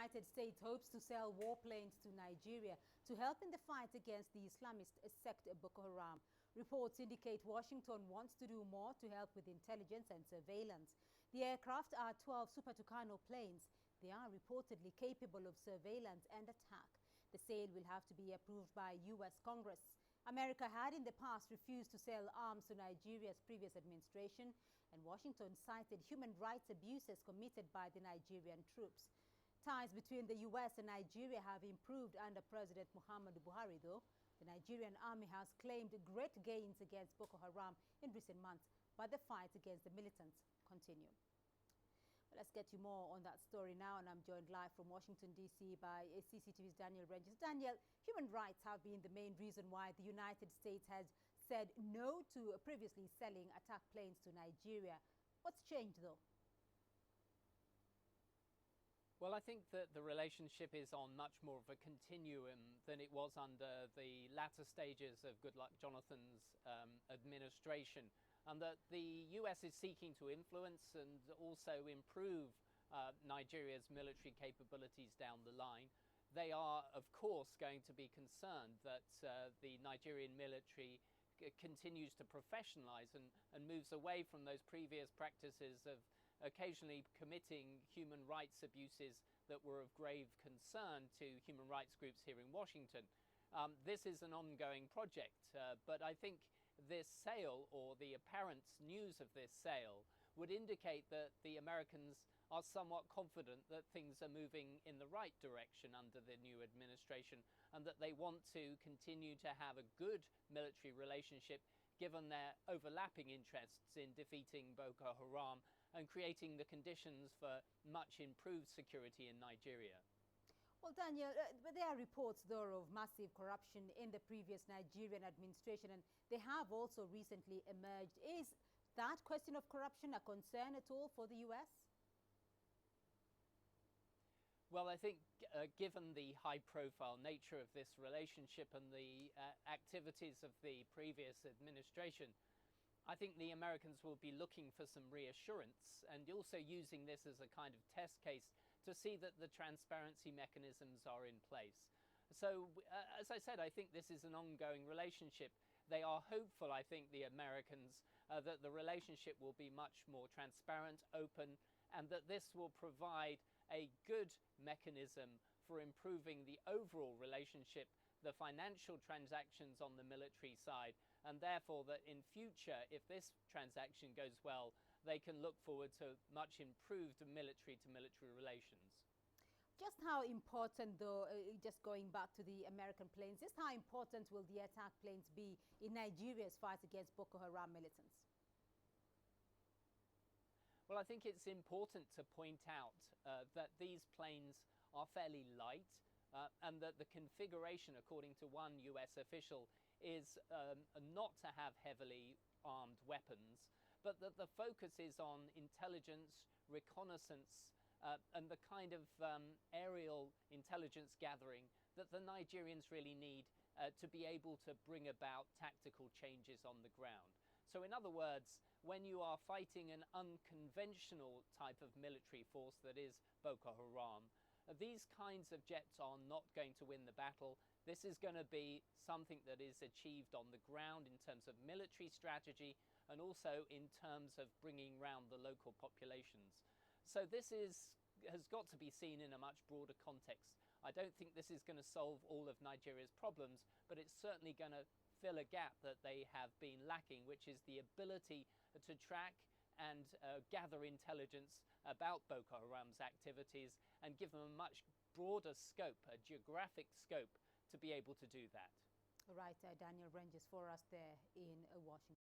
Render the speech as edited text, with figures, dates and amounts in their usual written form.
United States hopes to sell warplanes to Nigeria to help in the fight against the Islamist sect Boko Haram. Reports indicate Washington wants to do more to help with intelligence and surveillance. The aircraft are 12 Super Tucano planes. They are reportedly capable of surveillance and attack. The sale will have to be approved by U.S. Congress. America had in the past refused to sell arms to Nigeria's previous administration, and Washington cited human rights abuses committed by the Nigerian troops. Ties between the U.S. and Nigeria have improved under President Muhammadu Buhari, though. The Nigerian army has claimed great gains against Boko Haram in recent months, but the fight against the militants continue. Let's get you more on that story now, and I'm joined live from Washington, D.C. by CCTV's Daniel Ranges. Daniel, human rights have been the main reason why the United States has said no to previously selling attack planes to Nigeria. What's changed, though? Well, I think that the relationship is on much more of a continuum than it was under the latter stages of Goodluck Jonathan's administration, and that the US is seeking to influence and also improve Nigeria's military capabilities down the line. They are, of course, going to be concerned that the Nigerian military continues to professionalize and moves away from those previous practices of occasionally committing human rights abuses that were of grave concern to human rights groups here in Washington. This is an ongoing project, but I think this sale, or the apparent news of this sale, would indicate that the Americans are somewhat confident that things are moving in the right direction under the new administration, and that they want to continue to have a good military relationship given their overlapping interests in defeating Boko Haram and creating the conditions for much improved security in Nigeria. Well, Daniel, but there are reports, though, of massive corruption in the previous Nigerian administration, and they have also recently emerged. Is that question of corruption a concern at all for the U.S.? Well, I think given the high-profile nature of this relationship and the activities of the previous administration, I think the Americans will be looking for some reassurance and also using this as a kind of test case to see that the transparency mechanisms are in place. So, as I said, I think this is an ongoing relationship. They are hopeful, I think, the Americans, that the relationship will be much more transparent, open, and that this will provide a good mechanism for improving the overall relationship, the financial transactions on the military side, and therefore that in future, if this transaction goes well, they can look forward to much improved military-to-military relations. Just how important, though, just going back to the American planes, just how important will the attack planes be in Nigeria's fight against Boko Haram militants? Well, I think it's important to point out that these planes are fairly light, and that the configuration, according to one US official, is not to have heavily armed weapons, but that the focus is on intelligence, reconnaissance, and the kind of aerial intelligence gathering that the Nigerians really need to be able to bring about tactical changes on the ground. So in other words, when you are fighting an unconventional type of military force that is Boko Haram, these kinds of jets are not going to win the battle. This is going to be something that is achieved on the ground in terms of military strategy and also in terms of bringing round the local populations. So this has got to be seen in a much broader context. I don't think this is going to solve all of Nigeria's problems, but it's certainly going to fill a gap that they have been lacking, which is the ability to track and gather intelligence about Boko Haram's activities and give them a much broader scope, a geographic scope, to be able to do that. All right, Daniel Ranges for us there in Washington.